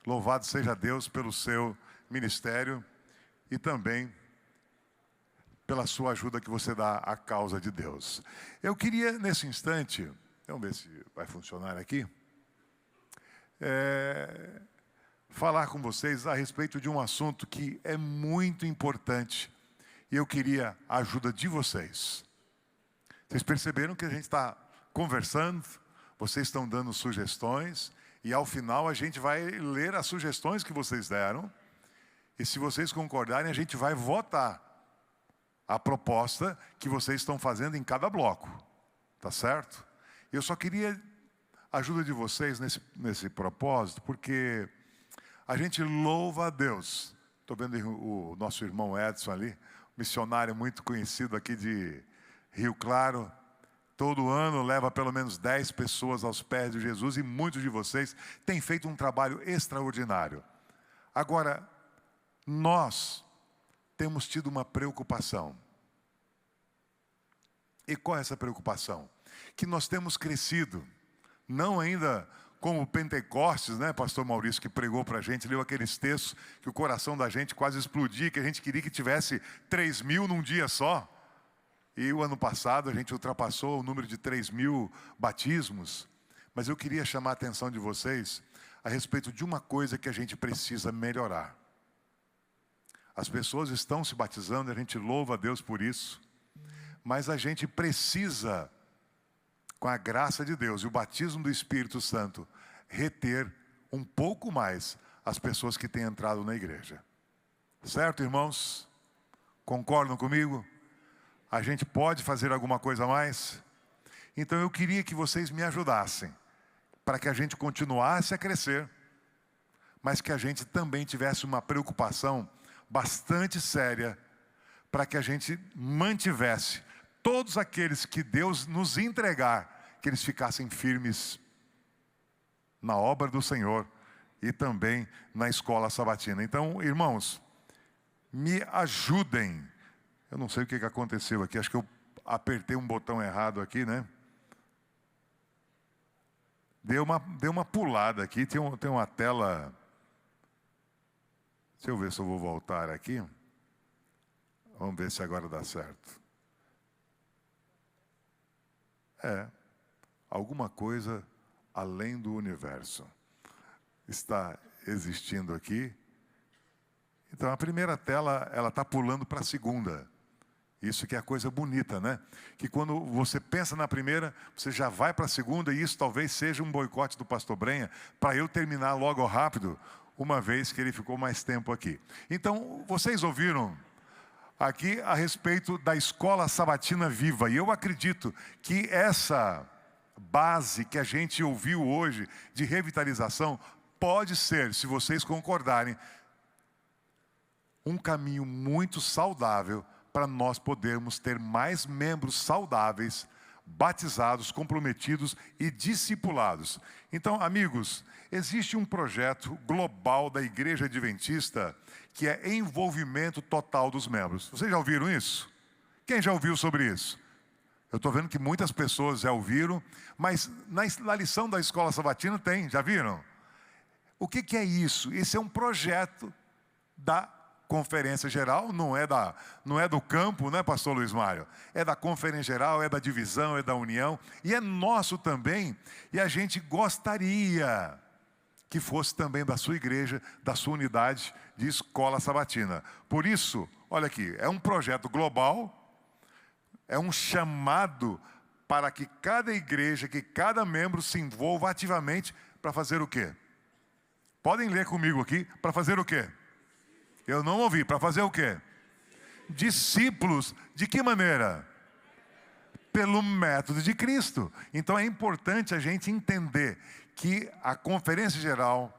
Louvado seja Deus pelo seu ministério e também pela sua ajuda que você dá à causa de Deus. Eu queria, nesse instante, vamos ver se vai funcionar aqui, falar com vocês a respeito de um assunto que é muito importante e eu queria a ajuda de vocês. Vocês perceberam que a gente está conversando, vocês estão dando sugestões e ao final a gente vai ler as sugestões que vocês deram e se vocês concordarem a gente vai votar a proposta que vocês estão fazendo em cada bloco, tá certo? Eu só queria a ajuda de vocês nesse propósito, porque a gente louva a Deus. Estou vendo o nosso irmão Edson ali, missionário muito conhecido aqui de Rio Claro. Todo ano leva pelo menos 10 pessoas aos pés de Jesus e muitos de vocês têm feito um trabalho extraordinário. Agora, nós temos tido uma preocupação. E qual é essa preocupação? Que nós temos crescido, não ainda como o Pentecostes, né, pastor Maurício, que pregou para a gente, leu aqueles textos que o coração da gente quase explodia, que a gente queria que tivesse 3.000 num dia só. E o ano passado a gente ultrapassou o número de 3.000 batismos. Mas eu queria chamar a atenção de vocês a respeito de uma coisa que a gente precisa melhorar. As pessoas estão se batizando, a gente louva a Deus por isso. Mas a gente precisa, com a graça de Deus e o batismo do Espírito Santo, reter um pouco mais as pessoas que têm entrado na igreja. Certo, irmãos? Concordam comigo? A gente pode fazer alguma coisa a mais? Então eu queria que vocês me ajudassem, para que a gente continuasse a crescer, mas que a gente também tivesse uma preocupação bastante séria, para que a gente mantivesse todos aqueles que Deus nos entregar, que eles ficassem firmes na obra do Senhor e também na escola sabatina. Então, irmãos, me ajudem. Eu não sei o que aconteceu aqui, acho que eu apertei um botão errado aqui, né? Deu uma pulada aqui, tem uma tela. Deixa eu ver se eu vou voltar aqui. Vamos ver se agora dá certo. Alguma coisa além do universo está existindo aqui. Então a primeira tela, ela está pulando para a segunda. Isso que é a coisa bonita, né? Que quando você pensa na primeira, você já vai para a segunda, e isso talvez seja um boicote do pastor Brenha, para eu terminar logo rápido, uma vez que ele ficou mais tempo aqui. Então, vocês ouviram aqui a respeito da escola sabatina viva, e eu acredito que essa base que a gente ouviu hoje de revitalização pode ser, se vocês concordarem, um caminho muito saudável para nós podermos ter mais membros saudáveis, batizados, comprometidos e discipulados. Então, amigos, existe um projeto global da Igreja Adventista que é envolvimento total dos membros. Vocês já ouviram isso? Quem já ouviu sobre isso? Eu estou vendo que muitas pessoas já ouviram, mas na lição da Escola Sabatina tem, já viram? O que é isso? Esse é um projeto da Conferência Geral, não é do campo, né, pastor Luiz Mário? É da Conferência Geral, é da divisão, é da união, e é nosso também, e a gente gostaria que fosse também da sua igreja, da sua unidade de escola sabatina. Por isso, olha aqui, é um projeto global, é um chamado para que cada igreja, que cada membro se envolva ativamente para fazer o quê? Podem ler comigo aqui, para fazer o quê? Eu não ouvi. Para fazer o quê? Discípulos. De que maneira? Pelo método de Cristo. Então é importante a gente entender que a Conferência Geral,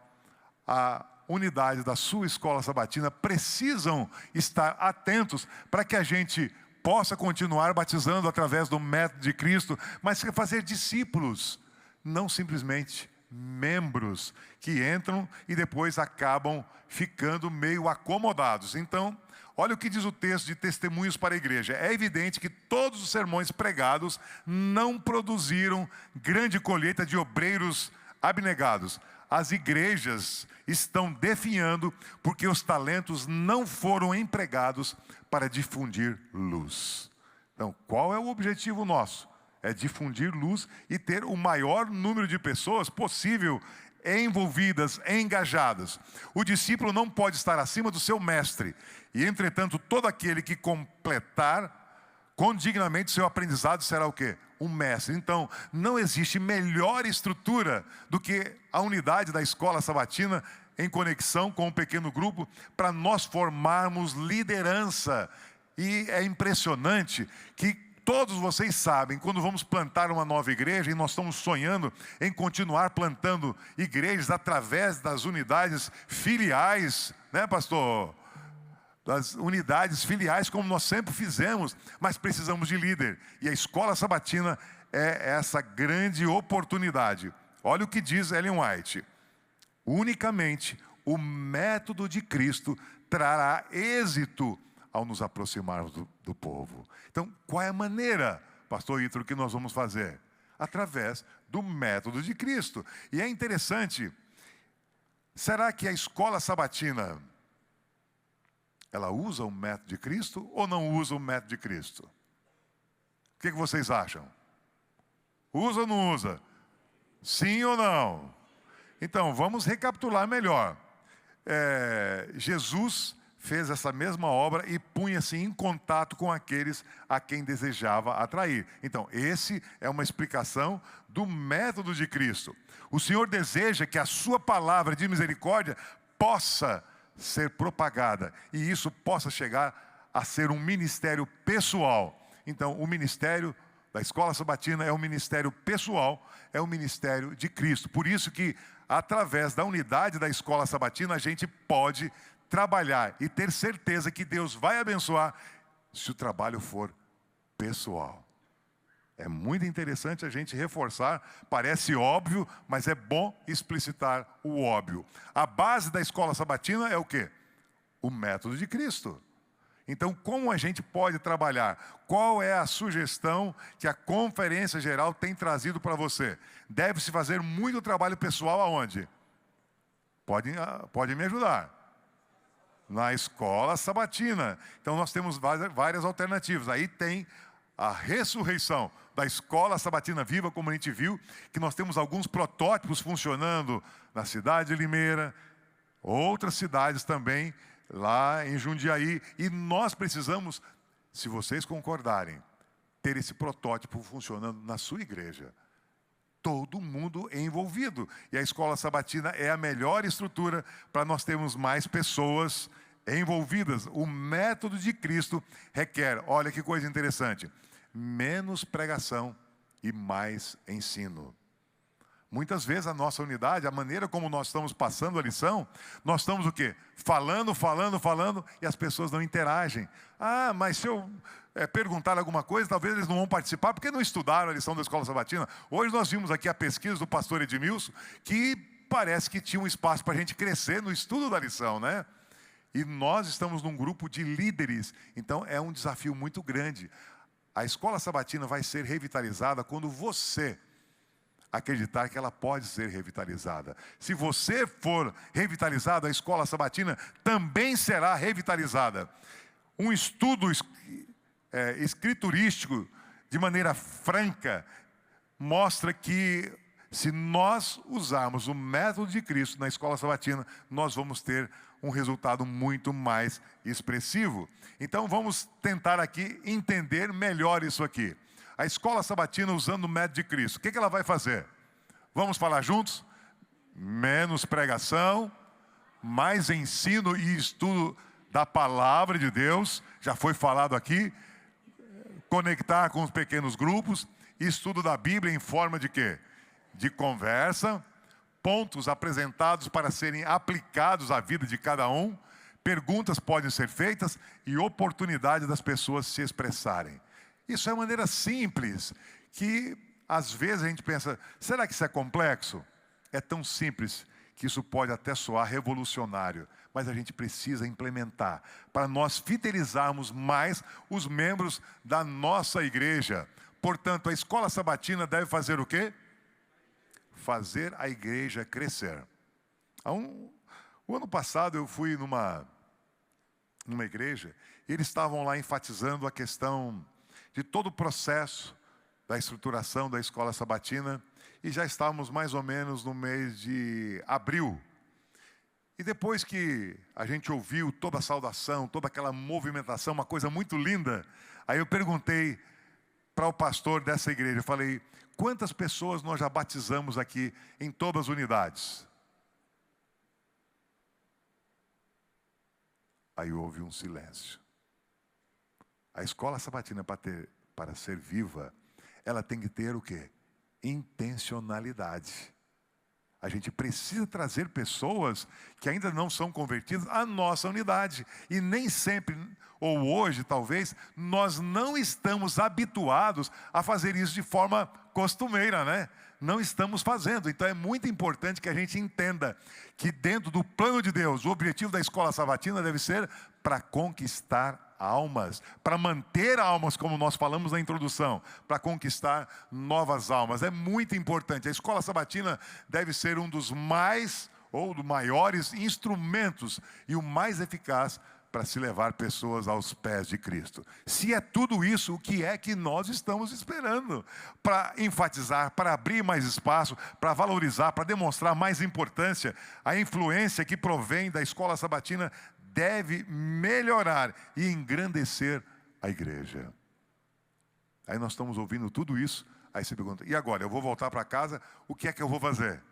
a unidade da sua escola sabatina precisam estar atentos para que a gente possa continuar batizando através do método de Cristo, mas fazer discípulos, não simplesmente membros que entram e depois acabam ficando meio acomodados. Então, olha o que diz o texto de Testemunhos para a Igreja. É evidente que todos os sermões pregados não produziram grande colheita de obreiros abnegados. As igrejas estão definhando porque os talentos não foram empregados para difundir luz. Então, qual é o objetivo nosso? É difundir luz e ter o maior número de pessoas possível envolvidas, engajadas. O discípulo não pode estar acima do seu mestre. E, entretanto, todo aquele que completar condignamente seu aprendizado será o quê? Um mestre. Então, não existe melhor estrutura do que a unidade da escola sabatina em conexão com um pequeno grupo para nós formarmos liderança. E é impressionante que todos vocês sabem, quando vamos plantar uma nova igreja, e nós estamos sonhando em continuar plantando igrejas através das unidades filiais, né, pastor? Das unidades filiais, como nós sempre fizemos, mas precisamos de líder. E a escola sabatina é essa grande oportunidade. Olha o que diz Ellen White: unicamente o método de Cristo trará êxito ao nos aproximarmos do povo. Então, qual é a maneira, pastor Ítalo, que nós vamos fazer? Através do método de Cristo. E é interessante, será que a escola sabatina, ela usa o método de Cristo ou não usa o método de Cristo? O que vocês acham? Usa ou não usa? Sim ou não? Então, vamos recapitular melhor. Jesus fez essa mesma obra e punha-se em contato com aqueles a quem desejava atrair. Então, esse é uma explicação do método de Cristo. O Senhor deseja que a sua palavra de misericórdia possa ser propagada e isso possa chegar a ser um ministério pessoal. Então, o ministério da escola sabatina é um ministério pessoal, é um ministério de Cristo. Por isso que, através da unidade da escola sabatina, a gente pode trabalhar e ter certeza que Deus vai abençoar se o trabalho for pessoal. É muito interessante a gente reforçar, parece óbvio, mas é bom explicitar o óbvio. A base da escola sabatina é o quê? O método de Cristo. Então, como a gente pode trabalhar? Qual é a sugestão que a Conferência Geral tem trazido para você? Deve-se fazer muito trabalho pessoal aonde? Pode me ajudar. Na escola sabatina. Então, nós temos várias alternativas. Aí tem a ressurreição da escola sabatina viva, como a gente viu, que nós temos alguns protótipos funcionando na cidade de Limeira, outras cidades também, lá em Jundiaí, e nós precisamos, se vocês concordarem, ter esse protótipo funcionando na sua igreja. Todo mundo é envolvido. E a escola sabatina é a melhor estrutura para nós termos mais pessoas envolvidas. O método de Cristo requer, olha que coisa interessante, menos pregação e mais ensino. Muitas vezes a nossa unidade, a maneira como nós estamos passando a lição, nós estamos o quê? Falando, e as pessoas não interagem. Ah, mas se eu perguntar alguma coisa, talvez eles não vão participar, porque não estudaram a lição da escola sabatina. Hoje nós vimos aqui a pesquisa do pastor Edmilson, que parece que tinha um espaço para a gente crescer no estudo da lição, né? E nós estamos num grupo de líderes, então é um desafio muito grande. A escola sabatina vai ser revitalizada quando você acreditar que ela pode ser revitalizada. Se você for revitalizado, a escola sabatina também será revitalizada. Um estudo escriturístico, de maneira franca, mostra que se nós usarmos o método de Cristo na escola sabatina, nós vamos ter um resultado muito mais expressivo. Então vamos tentar aqui entender melhor isso aqui. A escola sabatina usando o método de Cristo, o que ela vai fazer? Vamos falar juntos? Menos pregação, mais ensino e estudo da palavra de Deus, já foi falado aqui, conectar com os pequenos grupos, estudo da Bíblia em forma de quê? De conversa, pontos apresentados para serem aplicados à vida de cada um, perguntas podem ser feitas e oportunidade das pessoas se expressarem. Isso é uma maneira simples, que às vezes a gente pensa, será que isso é complexo? É tão simples que isso pode até soar revolucionário, mas a gente precisa implementar, para nós fidelizarmos mais os membros da nossa igreja. Portanto, a escola sabatina deve fazer o quê? Fazer a igreja crescer. O ano passado eu fui numa igreja, e eles estavam lá enfatizando a questão de todo o processo da estruturação da escola sabatina, e já estávamos mais ou menos no mês de abril. E depois que a gente ouviu toda a saudação, toda aquela movimentação, uma coisa muito linda, aí eu perguntei para o pastor dessa igreja, eu falei, quantas pessoas nós já batizamos aqui em todas as unidades? Aí houve um silêncio. A escola sabatina, para ser viva, ela tem que ter o quê? Intencionalidade. A gente precisa trazer pessoas que ainda não são convertidas à nossa unidade. E nem sempre, ou hoje talvez, nós não estamos habituados a fazer isso de forma costumeira, né? Não estamos fazendo. Então é muito importante que a gente entenda que dentro do plano de Deus, o objetivo da escola sabatina deve ser para conquistar almas, para manter almas, como nós falamos na introdução, para conquistar novas almas. É muito importante. A escola sabatina deve ser um dos mais, ou dos maiores instrumentos e o mais eficaz para se levar pessoas aos pés de Cristo. Se é tudo isso, o que é que nós estamos esperando? Para enfatizar, para abrir mais espaço, para valorizar, para demonstrar mais importância, a influência que provém da escola sabatina deve melhorar e engrandecer a igreja. Aí nós estamos ouvindo tudo isso, aí você pergunta, e agora? Eu vou voltar para casa, o que é que eu vou fazer?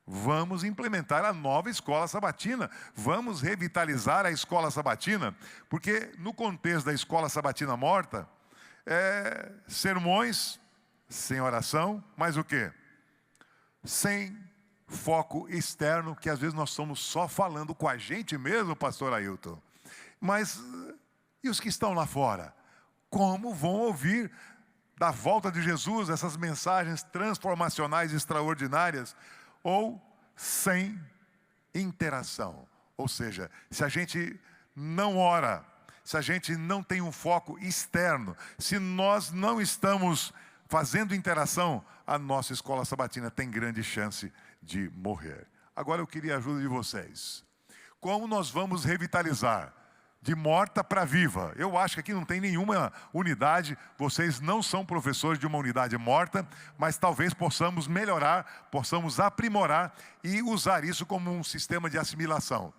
Vamos implementar a nova escola sabatina, vamos revitalizar a escola sabatina, porque no contexto da escola sabatina morta, sermões sem oração, mas o quê? Sem foco externo, que às vezes nós estamos só falando com a gente mesmo, pastor Ailton. Mas, e os que estão lá fora? Como vão ouvir da volta de Jesus essas mensagens transformacionais extraordinárias? Ou sem interação. Ou seja, se a gente não ora, se a gente não tem um foco externo, se nós não estamos fazendo interação, a nossa escola sabatina tem grande chance de morrer. Agora eu queria a ajuda de vocês. Como nós vamos revitalizar? De morta para viva. Eu acho que aqui não tem nenhuma unidade, vocês não são professores de uma unidade morta, mas talvez possamos melhorar, possamos aprimorar e usar isso como um sistema de assimilação.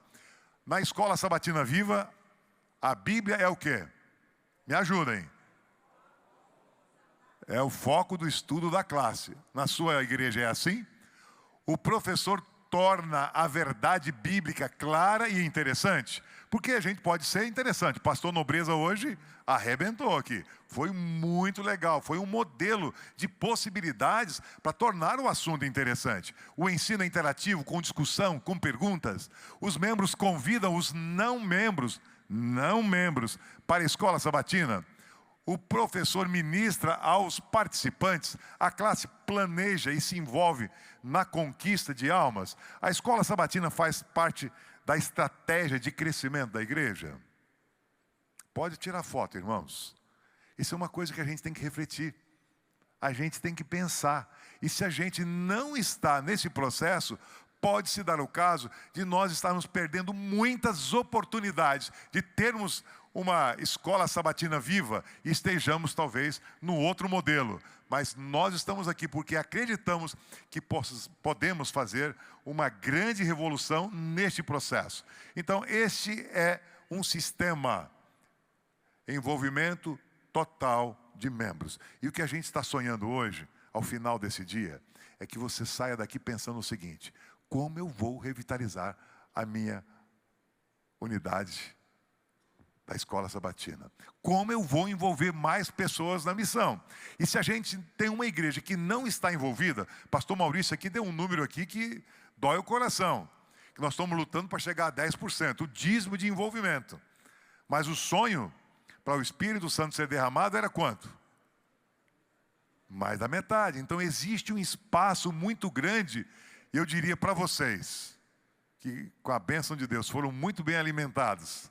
Na escola sabatina viva, a Bíblia é o quê? Me ajudem. É o foco do estudo da classe. Na sua igreja é assim? O professor torna a verdade bíblica clara e interessante. Porque a gente pode ser interessante. Pastor Nobreza hoje arrebentou aqui. Foi muito legal. Foi um modelo de possibilidades para tornar o assunto interessante. O ensino é interativo, com discussão, com perguntas. Os membros convidam os não membros, para a escola sabatina. O professor ministra aos participantes, a classe planeja e se envolve na conquista de almas. A escola sabatina faz parte da estratégia de crescimento da igreja. Pode tirar foto, irmãos. Isso é uma coisa que a gente tem que refletir. A gente tem que pensar. E se a gente não está nesse processo, pode se dar o caso de nós estarmos perdendo muitas oportunidades de termos uma escola sabatina viva e estejamos talvez no outro modelo. Mas nós estamos aqui porque acreditamos que podemos fazer uma grande revolução neste processo. Então, este é um sistema, envolvimento total de membros. E o que a gente está sonhando hoje, ao final desse dia, é que você saia daqui pensando o seguinte: como eu vou revitalizar a minha unidade da escola sabatina? Como eu vou envolver mais pessoas na missão? E se a gente tem uma igreja que não está envolvida, pastor Maurício aqui deu um número aqui que dói o coração, que nós estamos lutando para chegar a 10%, o dízimo de envolvimento. Mas o sonho para o Espírito Santo ser derramado era quanto? Mais da metade. Então existe um espaço muito grande, e eu diria para vocês, que com a bênção de Deus foram muito bem alimentados,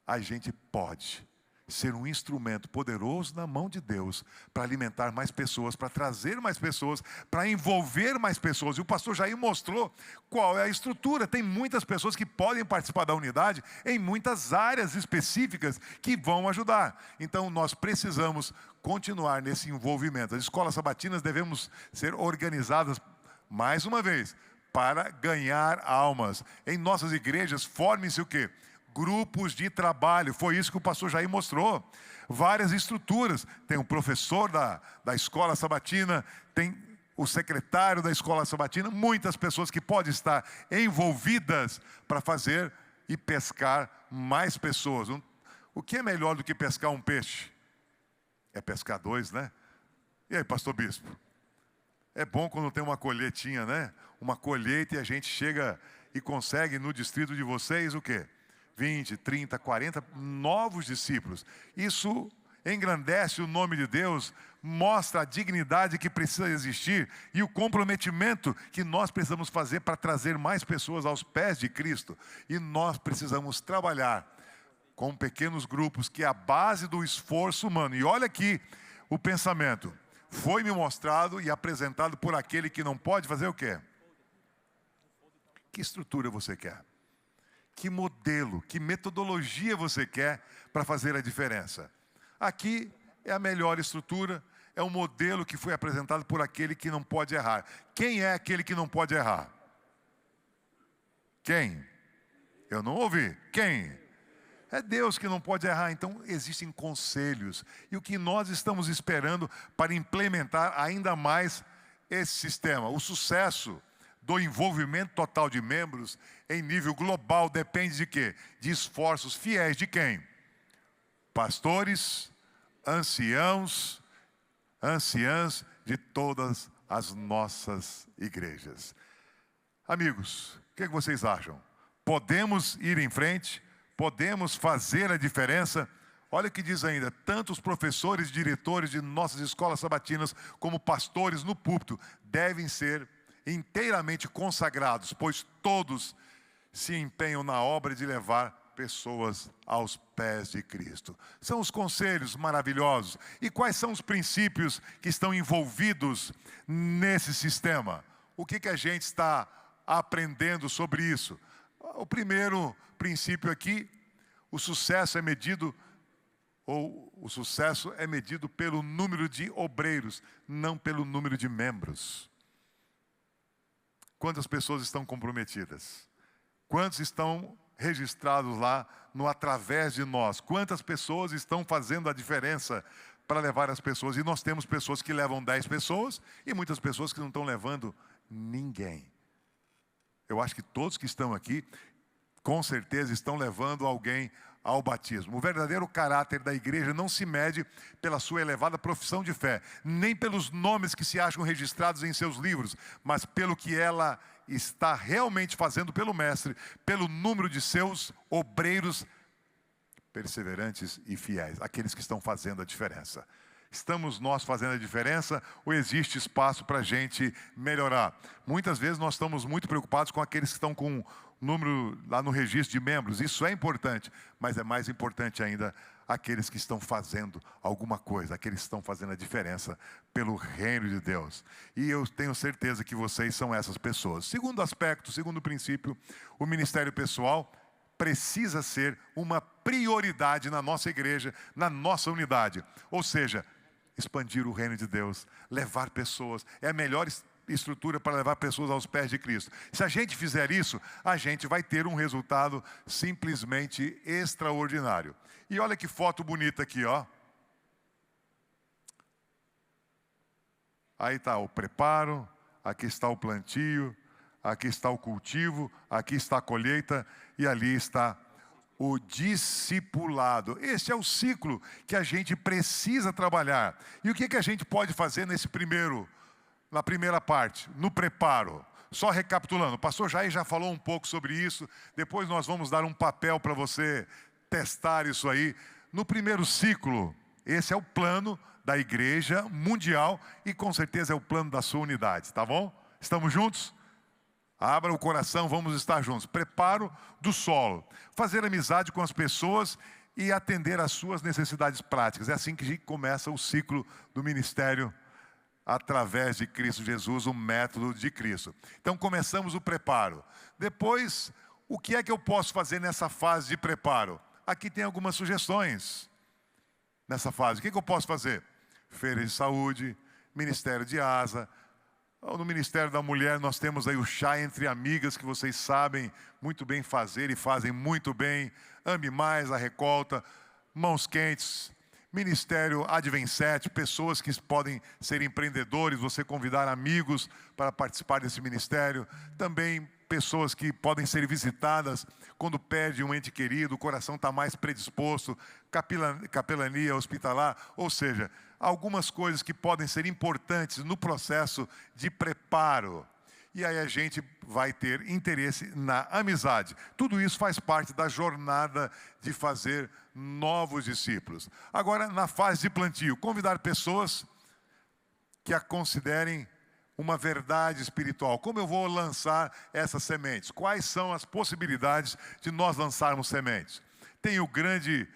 a gente pode ser um instrumento poderoso na mão de Deus para alimentar mais pessoas, para trazer mais pessoas, para envolver mais pessoas. E o pastor Jair mostrou qual é a estrutura. Tem muitas pessoas que podem participar da unidade em muitas áreas específicas que vão ajudar. Então nós precisamos continuar nesse envolvimento. As escolas sabatinas devemos ser organizadas, mais uma vez, para ganhar almas. Em nossas igrejas, formem-se o quê? Grupos de trabalho. Foi isso que o pastor Jair mostrou. Várias estruturas. Tem o professor da escola sabatina, tem o secretário da escola sabatina, muitas pessoas que podem estar envolvidas para fazer e pescar mais pessoas. O que é melhor do que pescar um peixe? É pescar dois, né? E aí, pastor Bispo? É bom quando tem uma colheitinha, né? Uma colheita e a gente chega e consegue no distrito de vocês o quê? 20, 30, 40 novos discípulos. Isso engrandece o nome de Deus, mostra a dignidade que precisa existir e o comprometimento que nós precisamos fazer para trazer mais pessoas aos pés de Cristo. E nós precisamos trabalhar com pequenos grupos, que é a base do esforço humano. E olha aqui o pensamento. Foi-me mostrado e apresentado por aquele que não pode fazer o quê? Que estrutura você quer? Que modelo, que metodologia você quer para fazer a diferença? Aqui é a melhor estrutura, é um modelo que foi apresentado por aquele que não pode errar. Quem é aquele que não pode errar? Quem? Eu não ouvi. Quem? É Deus que não pode errar. Então existem conselhos. E o que nós estamos esperando para implementar ainda mais esse sistema? O sucesso do envolvimento total de membros em nível global depende de quê? De esforços fiéis de quem? Pastores, anciãs de todas as nossas igrejas. Amigos, o que vocês acham? Podemos ir em frente? Podemos fazer a diferença? Olha o que diz ainda: tanto os professores e diretores de nossas escolas sabatinas como pastores no púlpito devem ser inteiramente consagrados, pois todos se empenham na obra de levar pessoas aos pés de Cristo. São os conselhos maravilhosos. E quais são os princípios que estão envolvidos nesse sistema? O que a gente está aprendendo sobre isso? O primeiro princípio aqui: o sucesso é medido pelo número de obreiros, não pelo número de membros. Quantas pessoas estão comprometidas? Quantos estão registrados lá no através de nós? Quantas pessoas estão fazendo a diferença para levar as pessoas? E nós temos pessoas que levam 10 pessoas e muitas pessoas que não estão levando ninguém. Eu acho que todos que estão aqui, com certeza, estão levando alguém ao batismo. O verdadeiro caráter da igreja não se mede pela sua elevada profissão de fé, nem pelos nomes que se acham registrados em seus livros, mas pelo que ela está realmente fazendo pelo Mestre, pelo número de seus obreiros perseverantes e fiéis, aqueles que estão fazendo a diferença. Estamos nós fazendo a diferença ou existe espaço para a gente melhorar? Muitas vezes nós estamos muito preocupados com aqueles que estão com número lá no registro de membros. Isso é importante, mas é mais importante ainda aqueles que estão fazendo alguma coisa, aqueles que estão fazendo a diferença pelo reino de Deus. E eu tenho certeza que vocês são essas pessoas. Segundo aspecto, segundo princípio, o ministério pessoal precisa ser uma prioridade na nossa igreja, na nossa unidade. Ou seja, expandir o reino de Deus, levar pessoas. É a melhor estrutura para levar pessoas aos pés de Cristo. Se a gente fizer isso, a gente vai ter um resultado simplesmente extraordinário. E olha que foto bonita aqui, ó. Aí está o preparo, aqui está o plantio, aqui está o cultivo, aqui está a colheita e ali está o discipulado. Esse é o ciclo que a gente precisa trabalhar. E o que a gente pode fazer na primeira parte, no preparo? Só recapitulando, o pastor Jair já falou um pouco sobre isso, depois nós vamos dar um papel para você testar isso aí. No primeiro ciclo, esse é o plano da igreja mundial e com certeza é o plano da sua unidade, tá bom? Estamos juntos? Abra o coração, vamos estar juntos. Preparo do solo. Fazer amizade com as pessoas e atender às suas necessidades práticas. É assim que começa o ciclo do ministério através de Cristo Jesus, o método de Cristo. Então começamos o preparo. Depois, o que é que eu posso fazer nessa fase de preparo? Aqui tem algumas sugestões nessa fase. O que é que eu posso fazer? Feira de saúde, Ministério de Asa. No Ministério da Mulher nós temos aí o chá entre amigas, que vocês sabem muito bem fazer e fazem muito bem. Ame Mais, a recolta, Mãos Quentes. Ministério Advent7, pessoas que podem ser empreendedores, você convidar amigos para participar desse ministério. Também pessoas que podem ser visitadas quando perde um ente querido, o coração está mais predisposto, capelania hospitalar, ou seja, algumas coisas que podem ser importantes no processo de preparo. E aí a gente vai ter interesse na amizade. Tudo isso faz parte da jornada de fazer novos discípulos. Agora, na fase de plantio, convidar pessoas que a considerem uma verdade espiritual. Como eu vou lançar essas sementes? Quais são as possibilidades de nós lançarmos sementes? Tem o grande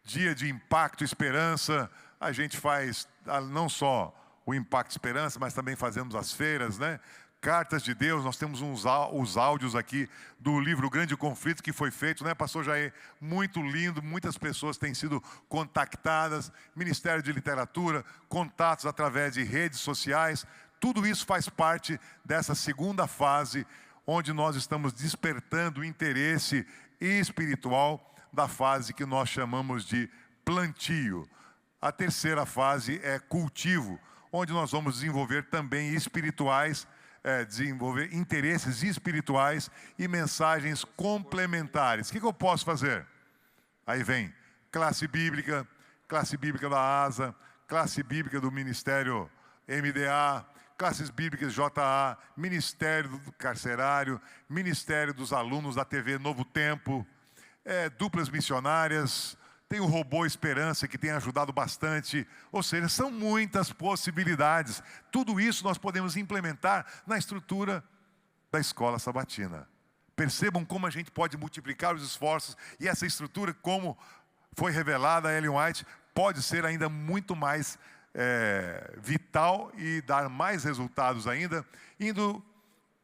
dia de Impacto Esperança. A gente faz não só o Impacto Esperança, mas também fazemos as feiras, né? Cartas de Deus, nós temos os áudios aqui do livro Grande Conflito que foi feito, né, pastor Jair? Muito lindo, muitas pessoas têm sido contactadas, Ministério de Literatura, contatos através de redes sociais, tudo isso faz parte dessa segunda fase, onde nós estamos despertando o interesse espiritual da fase que nós chamamos de plantio. A terceira fase é cultivo, onde nós vamos desenvolver também desenvolver interesses espirituais e mensagens complementares. O que eu posso fazer? Aí vem classe bíblica da ASA, classe bíblica do Ministério MDA, classes bíblicas JA, Ministério do Carcerário, Ministério dos Alunos da TV Novo Tempo, duplas missionárias. Tem o Robô Esperança, que tem ajudado bastante. Ou seja, são muitas possibilidades. Tudo isso nós podemos implementar na estrutura da escola sabatina. Percebam como a gente pode multiplicar os esforços. E essa estrutura, como foi revelada a Ellen White, pode ser ainda muito mais vital e dar mais resultados ainda. Indo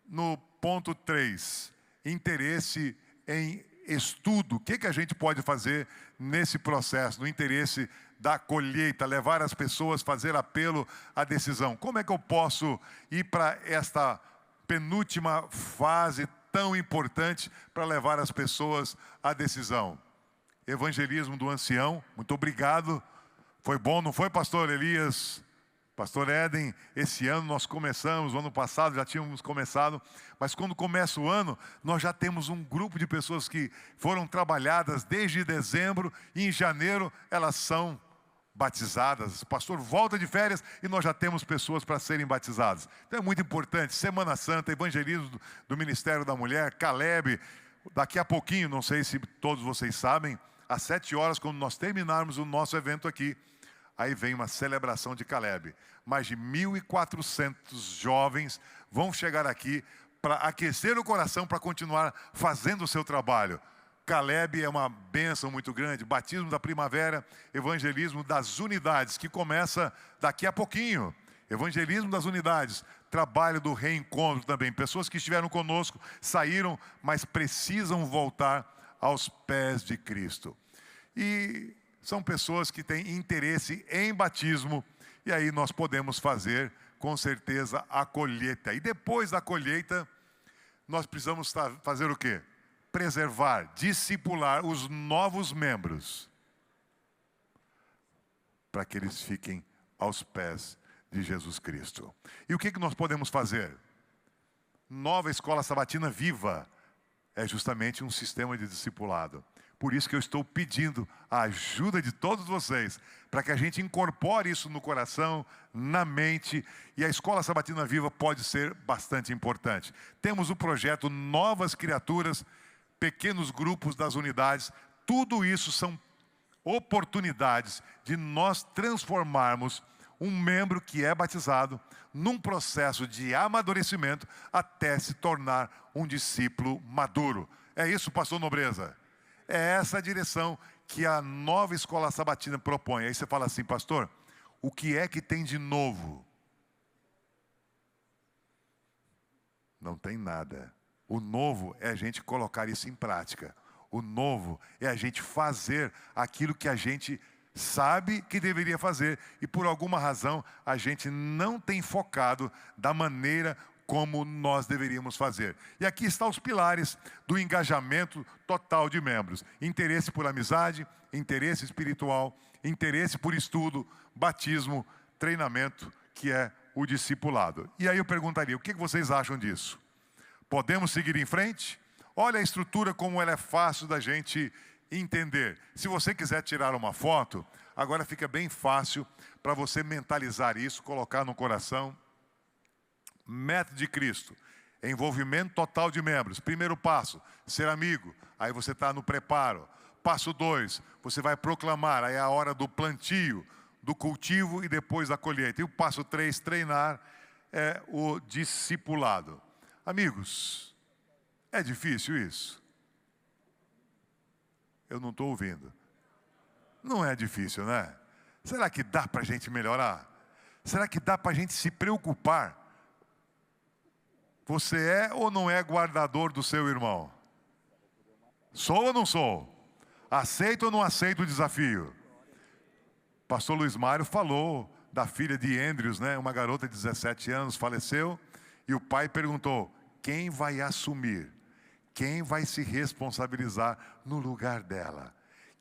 no ponto 3, interesse em estudo. O que a gente pode fazer nesse processo, no interesse da colheita, levar as pessoas, fazer apelo à decisão? Como é que eu posso ir para esta penúltima fase tão importante para levar as pessoas à decisão? Evangelismo do ancião. Muito obrigado. Foi bom, não foi, pastor Elias? Pastor Éden, esse ano nós começamos, o ano passado já tínhamos começado, mas quando começa o ano, nós já temos um grupo de pessoas que foram trabalhadas desde dezembro, e em janeiro elas são batizadas. O pastor volta de férias e nós já temos pessoas para serem batizadas. Então é muito importante, Semana Santa, evangelismo do Ministério da Mulher, Caleb, daqui a pouquinho, não sei se todos vocês sabem, às 7 horas, quando nós terminarmos o nosso evento aqui, aí vem uma celebração de Caleb. Mais de 1.400 jovens vão chegar aqui para aquecer o coração, para continuar fazendo o seu trabalho. Caleb é uma bênção muito grande. Batismo da primavera, evangelismo das unidades, que começa daqui a pouquinho. Evangelismo das unidades, trabalho do reencontro também. Pessoas que estiveram conosco, saíram, mas precisam voltar aos pés de Cristo. E são pessoas que têm interesse em batismo, e aí nós podemos fazer, com certeza, a colheita. E depois da colheita, nós precisamos fazer o quê? Preservar, discipular os novos membros, para que eles fiquem aos pés de Jesus Cristo. E o que nós podemos fazer? Nova Escola Sabatina Viva é justamente um sistema de discipulado. Por isso que eu estou pedindo a ajuda de todos vocês, para que a gente incorpore isso no coração, na mente, e a Escola Sabatina Viva pode ser bastante importante. Temos o projeto Novas Criaturas, pequenos grupos das unidades, tudo isso são oportunidades de nós transformarmos um membro que é batizado num processo de amadurecimento até se tornar um discípulo maduro. É isso, pastor Nobreza? É essa a direção que a nova escola sabatina propõe. Aí você fala assim, pastor, o que é que tem de novo? Não tem nada. O novo é a gente colocar isso em prática. O novo é a gente fazer aquilo que a gente sabe que deveria fazer e por alguma razão a gente não tem focado da maneira como nós deveríamos fazer. E aqui estão os pilares do engajamento total de membros: interesse por amizade, interesse espiritual, interesse por estudo, batismo, treinamento, que é o discipulado. E aí eu perguntaria, o que vocês acham disso? Podemos seguir em frente? Olha a estrutura como ela é fácil da gente entender. Se você quiser tirar uma foto, agora fica bem fácil para você mentalizar isso, colocar no coração. Método de Cristo, envolvimento total de membros. Primeiro passo, ser amigo. Aí você está no preparo. Passo 2, você vai proclamar. Aí é a hora do plantio, do cultivo e depois da colheita. E o passo 3, treinar, é o discipulado. Amigos, é difícil isso? Eu não estou ouvindo. Não é difícil, né? Será que dá para a gente melhorar? Será que dá para a gente se preocupar? Você é ou não é guardador do seu irmão? Sou ou não sou? Aceito ou não aceito o desafio? Pastor Luiz Mário falou da filha de Andrews, né? Uma garota de 17 anos faleceu e o pai perguntou, quem vai assumir? Quem vai se responsabilizar no lugar dela?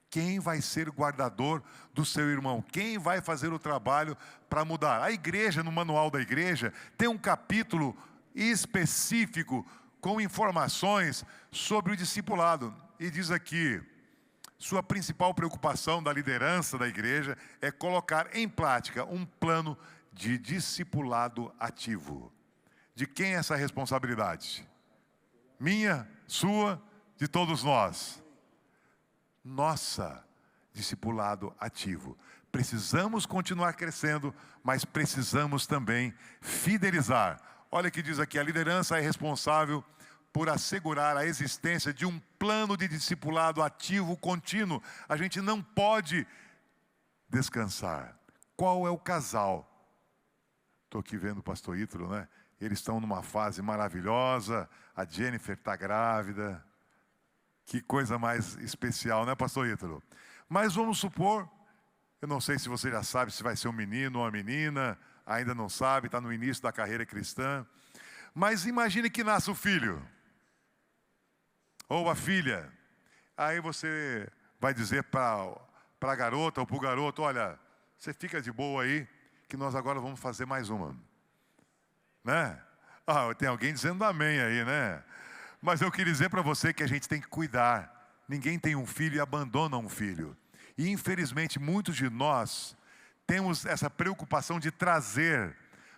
Quem vai ser guardador do seu irmão? Quem vai fazer o trabalho para mudar? A igreja, no manual da igreja, tem um capítulo específico com informações sobre o discipulado. E diz aqui, sua principal preocupação da liderança da igreja é colocar em prática um plano de discipulado ativo. De quem é essa responsabilidade? Minha, sua, de todos nós. Nossa, discipulado ativo. Precisamos continuar crescendo, mas precisamos também fidelizar. Olha o que diz aqui, a liderança é responsável por assegurar a existência de um plano de discipulado ativo contínuo. A gente não pode descansar. Qual é o casal? Estou aqui vendo o pastor Ítalo, né? Eles estão numa fase maravilhosa, a Jennifer está grávida. Que coisa mais especial, né, pastor Ítalo? Mas vamos supor, eu não sei se você já sabe se vai ser um menino ou uma menina, ainda não sabe, está no início da carreira cristã. Mas imagine que nasce o filho, ou a filha. Aí você vai dizer para a garota ou para o garoto, olha, você fica de boa aí, que nós agora vamos fazer mais uma. Né? Ah, tem alguém dizendo amém aí, né? Mas eu queria dizer para você que a gente tem que cuidar. Ninguém tem um filho e abandona um filho. E infelizmente muitos de nós temos essa preocupação de trazer,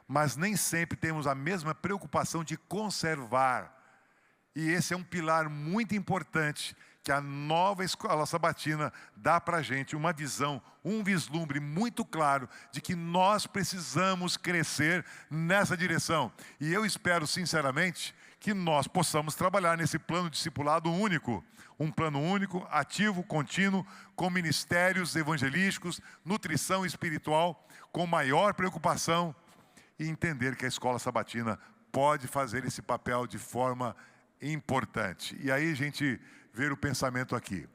mas nem sempre temos a mesma preocupação de conservar. E esse é um pilar muito importante que a nova escola sabatina dá para a gente, uma visão, um vislumbre muito claro de que nós precisamos crescer nessa direção. E eu espero sinceramente que nós possamos trabalhar nesse plano discipulado único, um plano único, ativo, contínuo, com ministérios evangelísticos, nutrição espiritual, com maior preocupação e entender que a escola sabatina pode fazer esse papel de forma importante. E aí a gente vê o pensamento aqui,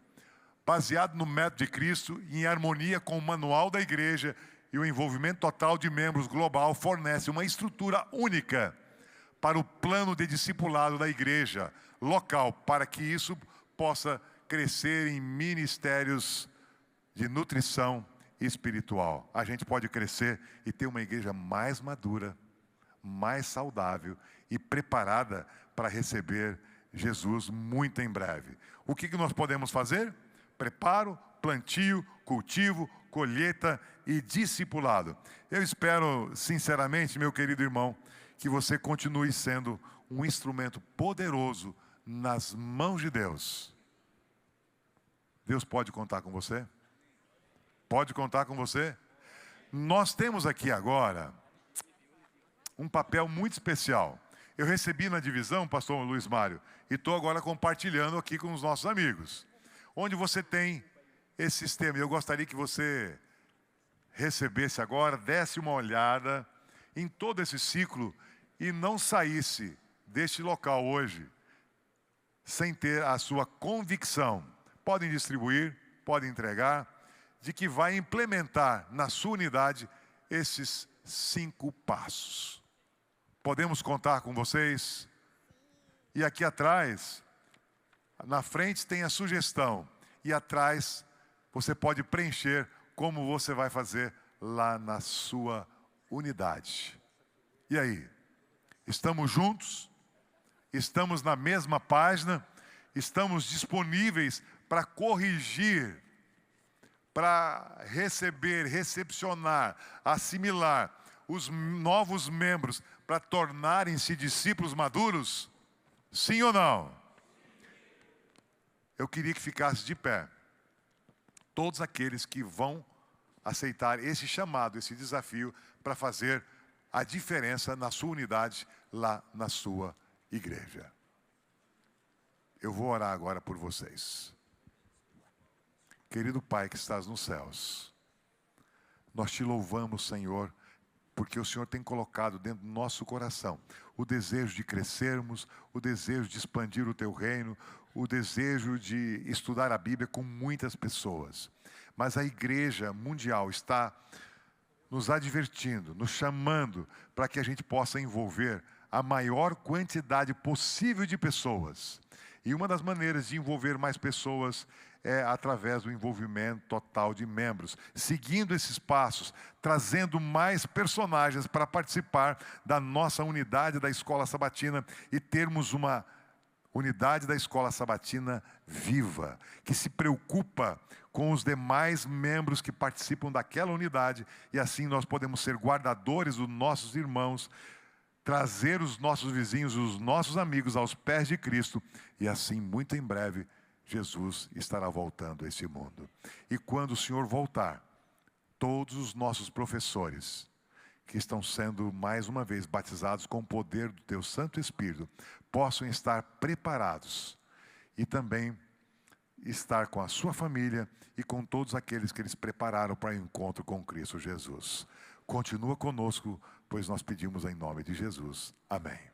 baseado no método de Cristo, em harmonia com o manual da igreja e o envolvimento total de membros global, fornece uma estrutura única para o plano de discipulado da igreja local, para que isso possa crescer em ministérios de nutrição espiritual. A gente pode crescer e ter uma igreja mais madura, mais saudável e preparada para receber Jesus muito em breve. O que nós podemos fazer? Preparo, plantio, cultivo, colheita e discipulado. Eu espero, sinceramente, meu querido irmão, que você continue sendo um instrumento poderoso nas mãos de Deus. Deus pode contar com você? Pode contar com você? Nós temos aqui agora um papel muito especial. Eu recebi na divisão, pastor Luiz Mário, e estou agora compartilhando aqui com os nossos amigos. Onde você tem esse sistema. Eu gostaria que você recebesse agora, desse uma olhada em todo esse ciclo e não saísse deste local hoje sem ter a sua convicção. Podem distribuir, podem entregar, de que vai implementar na sua unidade esses 5 passos. Podemos contar com vocês? E aqui atrás, na frente tem a sugestão, e atrás você pode preencher como você vai fazer lá na sua unidade. E aí? Estamos juntos? Estamos na mesma página? Estamos disponíveis para corrigir, para receber, recepcionar, assimilar os novos membros para tornarem-se discípulos maduros? Sim ou não? Eu queria que ficasse de pé todos aqueles que vão aceitar esse chamado, esse desafio para fazer a diferença na sua unidade, lá na sua igreja. Eu vou orar agora por vocês. Querido Pai que estás nos céus, nós te louvamos, Senhor, porque o Senhor tem colocado dentro do nosso coração o desejo de crescermos, o desejo de expandir o teu reino, o desejo de estudar a Bíblia com muitas pessoas. Mas a igreja mundial está nos advertindo, nos chamando para que a gente possa envolver a maior quantidade possível de pessoas. E uma das maneiras de envolver mais pessoas é através do envolvimento total de membros, seguindo esses passos, trazendo mais personagens para participar da nossa unidade da Escola Sabatina e termos uma unidade da Escola Sabatina viva, que se preocupa com os demais membros que participam daquela unidade, e assim nós podemos ser guardadores dos nossos irmãos, trazer os nossos vizinhos, os nossos amigos aos pés de Cristo, e assim, muito em breve, Jesus estará voltando a esse mundo. E quando o Senhor voltar, todos os nossos professores, que estão sendo mais uma vez batizados com o poder do teu Santo Espírito, possam estar preparados e também estar com a sua família e com todos aqueles que eles prepararam para o encontro com Cristo Jesus. Continua conosco, pois nós pedimos em nome de Jesus. Amém.